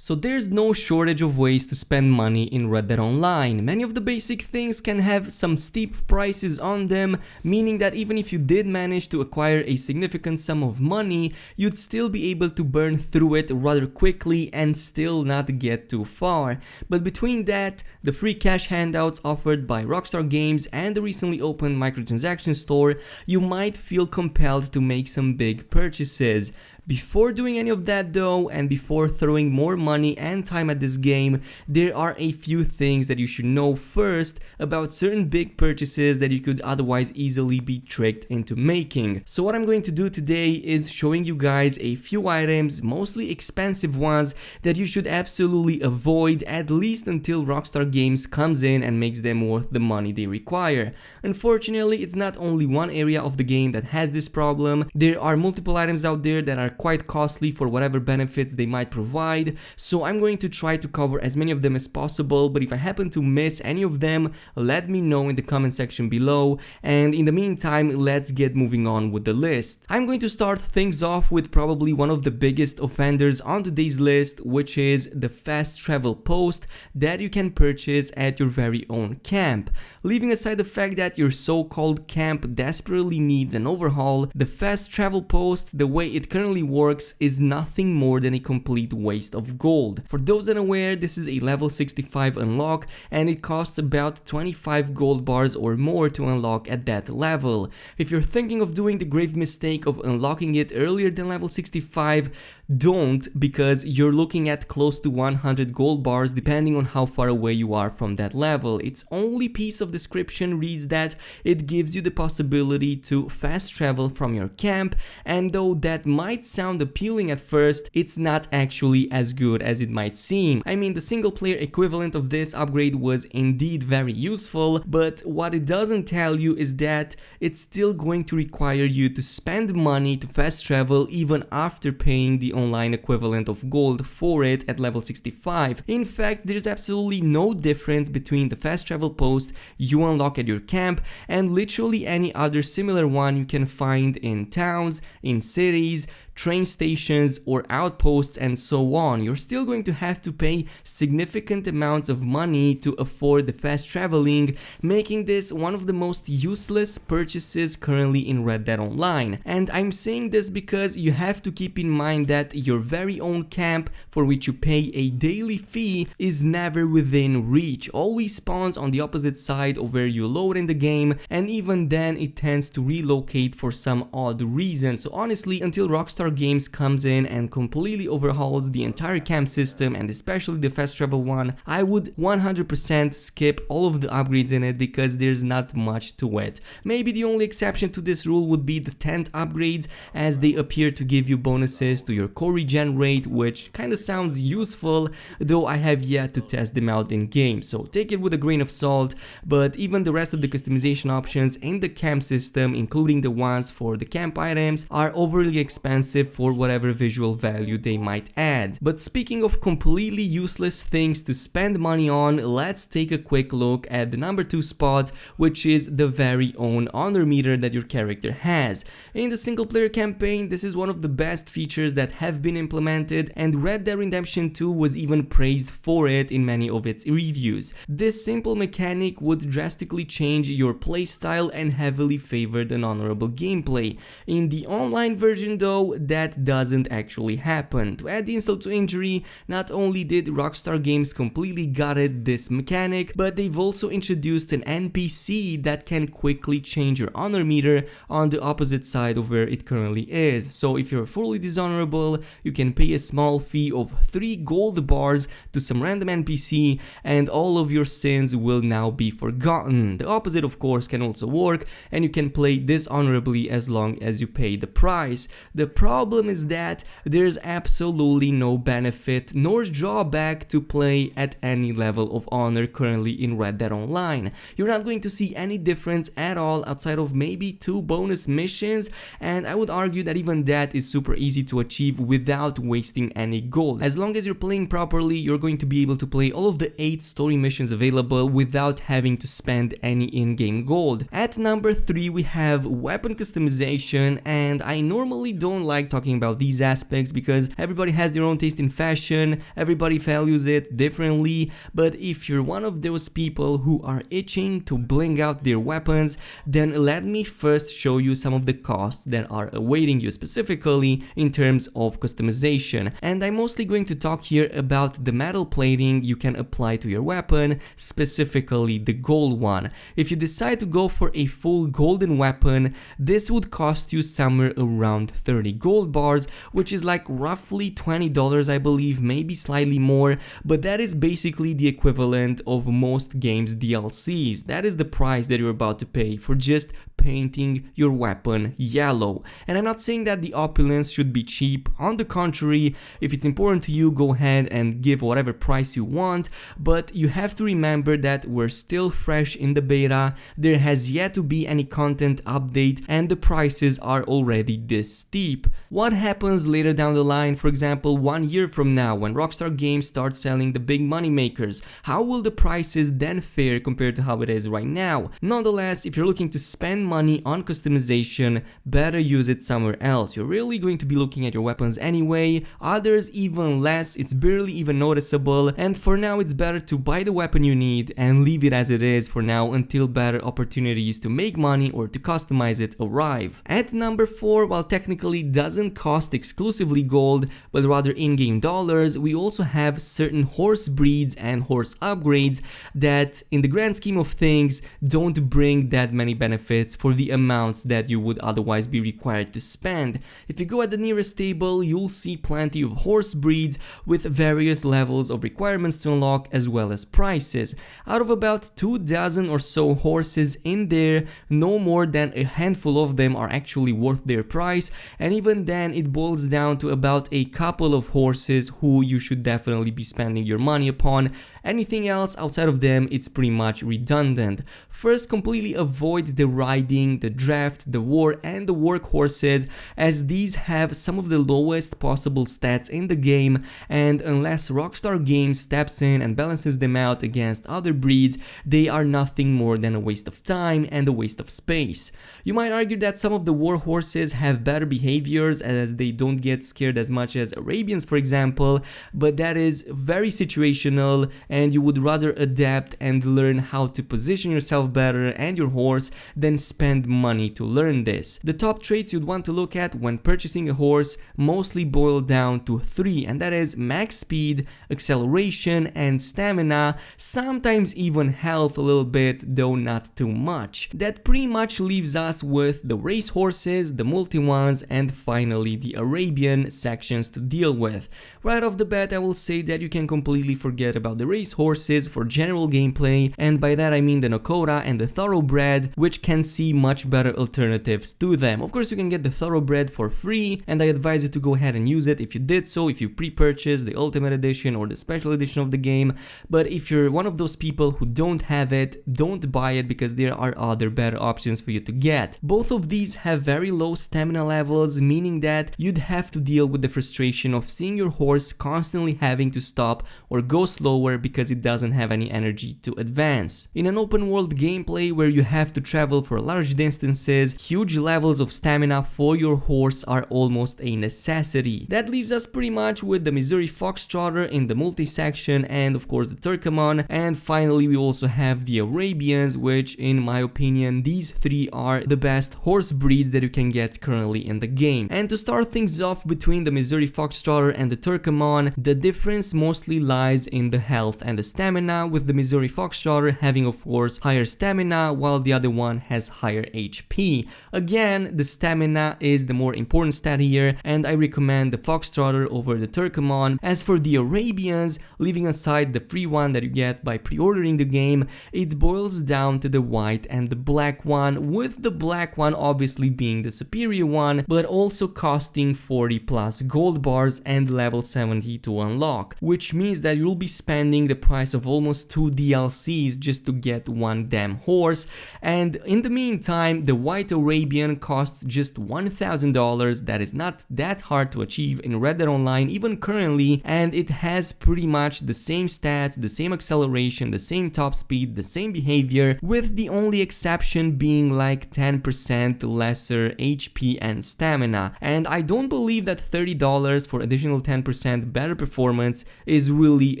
So there's no shortage of ways to spend money in Red Dead Online. Many of the basic things can have some steep prices on them, meaning that even if you did manage to acquire a significant sum of money, you'd still be able to burn through it rather quickly and still not get too far. But between that, the free cash handouts offered by Rockstar Games and the recently opened microtransaction store, you might feel compelled to make some big purchases. Before doing any of that though, and before throwing more money and time at this game, there are a few things that you should know first about certain big purchases that you could otherwise easily be tricked into making. So what I'm going to do today is showing you guys a few items, mostly expensive ones, that you should absolutely avoid, at least until Rockstar Games comes in and makes them worth the money they require. Unfortunately, it's not only one area of the game that has this problem. There are multiple items out there that are quite costly for whatever benefits they might provide, so I'm going to try to cover as many of them as possible, but if I happen to miss any of them, let me know in the comment section below, and in the meantime, let's get moving on with the list. I'm going to start things off with probably one of the biggest offenders on today's list, which is the fast travel post that you can purchase at your very own camp. Leaving aside the fact that your so-called camp desperately needs an overhaul, the fast travel post, the way it currently works, is nothing more than a complete waste of gold. For those unaware, this is a level 65 unlock and it costs about 25 gold bars or more to unlock at that level. If you're thinking of doing the grave mistake of unlocking it earlier than level 65, don't, because you're looking at close to 100 gold bars depending on how far away you are from that level. Its only piece of description reads that it gives you the possibility to fast travel from your camp, and though that might sound appealing at first, it's not actually as good as it might seem. I mean, the single player equivalent of this upgrade was indeed very useful, but what it doesn't tell you is that it's still going to require you to spend money to fast travel even after paying the online equivalent of gold for it at level 65. In fact, there's absolutely no difference between the fast travel post you unlock at your camp and literally any other similar one you can find in towns, in cities, train stations or outposts and so on. You're still going to have to pay significant amounts of money to afford the fast traveling, making this one of the most useless purchases currently in Red Dead Online. And I'm saying this because you have to keep in mind that your very own camp, for which you pay a daily fee, is never within reach. Always spawns on the opposite side of where you load in the game, and even then it tends to relocate for some odd reason. So honestly, until Rockstar Games comes in and completely overhauls the entire camp system, and especially the fast travel one, I would 100% skip all of the upgrades in it because there's not much to it. Maybe the only exception to this rule would be the tent upgrades, as they appear to give you bonuses to your core regen rate, which kinda sounds useful, though I have yet to test them out in game, so take it with a grain of salt. But even the rest of the customization options in the camp system, including the ones for the camp items, are overly expensive for whatever visual value they might add. But speaking of completely useless things to spend money on, let's take a quick look at the number 2 spot, which is the very own honor meter that your character has. In the single player campaign, this is one of the best features that have been implemented, and Red Dead Redemption 2 was even praised for it in many of its reviews. This simple mechanic would drastically change your playstyle and heavily favor an honorable gameplay. In the online version though, that doesn't actually happen. To add the insult to injury, not only did Rockstar Games completely gutted this mechanic, but they've also introduced an NPC that can quickly change your honor meter on the opposite side of where it currently is. So if you're fully dishonorable, you can pay a small fee of 3 gold bars to some random NPC and all of your sins will now be forgotten. The opposite of course can also work, and you can play dishonorably as long as you pay the price. The problem is that there's absolutely no benefit nor drawback to play at any level of honor currently in Red Dead Online. You're not going to see any difference at all outside of maybe 2 bonus missions, and I would argue that even that is super easy to achieve without wasting any gold. As long as you're playing properly, you're going to be able to play all of the 8 story missions available without having to spend any in-game gold. At number 3 we have weapon customization, and I normally don't like like talking about these aspects because everybody has their own taste in fashion, everybody values it differently, but if you're one of those people who are itching to bling out their weapons, then let me first show you some of the costs that are awaiting you specifically in terms of customization. And I'm mostly going to talk here about the metal plating you can apply to your weapon, specifically the gold one. If you decide to go for a full golden weapon, this would cost you somewhere around 30 gold bars, which is like roughly $20 I believe, maybe slightly more, but that is basically the equivalent of most games DLCs. That is the price that you're about to pay for just painting your weapon yellow. And I'm not saying that the opulence should be cheap, on the contrary, if it's important to you, go ahead and give whatever price you want, but you have to remember that we're still fresh in the beta, there has yet to be any content update, and the prices are already this steep. What happens later down the line, for example 1 year from now, when Rockstar Games starts selling the big money makers? How will the prices then fare compared to how it is right now? Nonetheless, if you're looking to spend money on customization, better use it somewhere else. You're really going to be looking at your weapons anyway, others even less, it's barely even noticeable, and for now it's better to buy the weapon you need and leave it as it is for now until better opportunities to make money or to customize it arrive. At number 4, while technically doesn't cost exclusively gold but rather in-game dollars, we also have certain horse breeds and horse upgrades that in the grand scheme of things don't bring that many benefits for the amounts that you would otherwise be required to spend. If you go at the nearest table, you'll see plenty of horse breeds with various levels of requirements to unlock as well as prices. Out of about 24 or so horses in there, no more than a handful of them are actually worth their price, and even then it boils down to about a couple of horses who you should definitely be spending your money upon. Anything else outside of them, it's pretty much redundant. First, completely avoid the riding, the draft, the war, and the workhorses, as these have some of the lowest possible stats in the game, and unless Rockstar Games steps in and balances them out against other breeds, they are nothing more than a waste of time and a waste of space. You might argue that some of the war horses have better behaviors as they don't get scared as much as Arabians, for example, but that is very situational, and you would rather adapt and learn how to position yourself better and your horse than spend money to learn this. The top traits you'd want to look at when purchasing a horse mostly boil down to 3, and that is max speed, acceleration, and stamina, sometimes even health a little bit, though not too much. That pretty much leaves us with the race horses, the multi ones, and finally the Arabian sections to deal with. Right off the bat, I will say that you can completely forget about the race horses for general gameplay, and by that I mean the Nakota and the Thoroughbred, which can see much better alternatives to them. Of course, you can get the Thoroughbred for free, and I advise you to go ahead and use it if you did so, if you pre-purchased the Ultimate Edition or the Special Edition of the game. But if you're one of those people who don't have it, don't buy it because there are other better options for you to get. Both of these have very low stamina levels, meaning that you'd have to deal with the frustration of seeing your horse constantly having to stop or go slower because it doesn't have any energy to advance. In an open world gameplay where you have to travel for large distances, huge levels of stamina for your horse are almost a necessity. That leaves us pretty much with the Missouri Foxtrotter in the multi-section, and of course the Turcoman, and finally we also have the Arabians, which in my opinion these 3 are the best horse breeds that you can get currently in the game. And to start things off, between the Missouri Foxtrotter and the Turcoman, the difference mostly lies in the health and the stamina, with the Missouri Foxtrotter having of course higher stamina while the other one has higher HP. Again, the stamina is the more important stat here, and I recommend the Foxtrotter over the Turcoman. As for the Arabians, leaving aside the free one that you get by pre-ordering the game, it boils down to the white and the black one, with the black one obviously being the superior one, but also costing 40 plus gold bars and level 70 to unlock, which means that you'll be spending the price of almost 2 DLCs just to get one damn horse. And in the meantime, the white Arabian costs just $1,000. That is not that hard to achieve in Red Dead Online even currently, and it has pretty much the same stats, the same acceleration, the same top speed, the same behavior, with the only exception being like 10% lesser HP and stamina. extra, and I don't believe that $30 for additional 10% better performance is really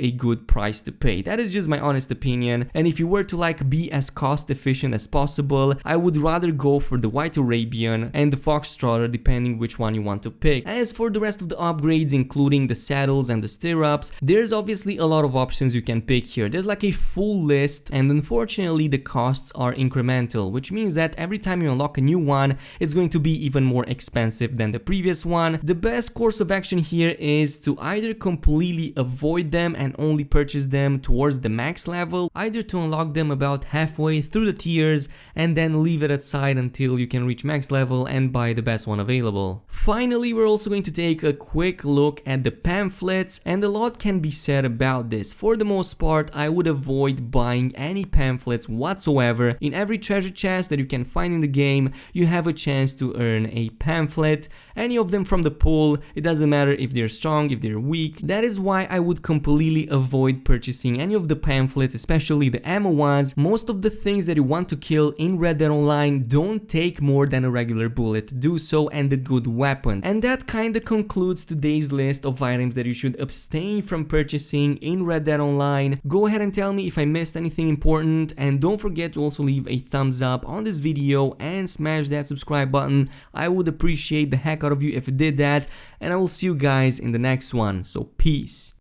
a good price to pay. That is just my honest opinion, and if you were to like be as cost efficient as possible, I would rather go for the White Arabian and the Foxtrotter depending which one you want to pick. As for the rest of the upgrades, including the saddles and the stirrups, there's obviously a lot of options you can pick here. There's like a full list, and unfortunately the costs are incremental, which means that every time you unlock a new one, it's going to be even more expensive than the previous one. The best course of action here is to either completely avoid them and only purchase them towards the max level, either to unlock them about halfway through the tiers and then leave it aside until you can reach max level and buy the best one available. Finally, we're also going to take a quick look at the pamphlets, and a lot can be said about this. For the most part, I would avoid buying any pamphlets whatsoever. In every treasure chest that you can find in the game, you have a chance to earn a pamphlet. Any of them from the pool, it doesn't matter if they're strong, if they're weak. That is why I would completely avoid purchasing any of the pamphlets, especially the ammo ones. Most of the things that you want to kill in Red Dead Online don't take more than a regular bullet to do so, and a good weapon. And that kinda concludes today's list of items that you should abstain from purchasing in Red Dead Online. Go ahead and tell me if I missed anything important, and don't forget to also leave a thumbs up on this video and smash that subscribe button. I would appreciate the heck out of you if you did that, and I will see you guys in the next one. So peace.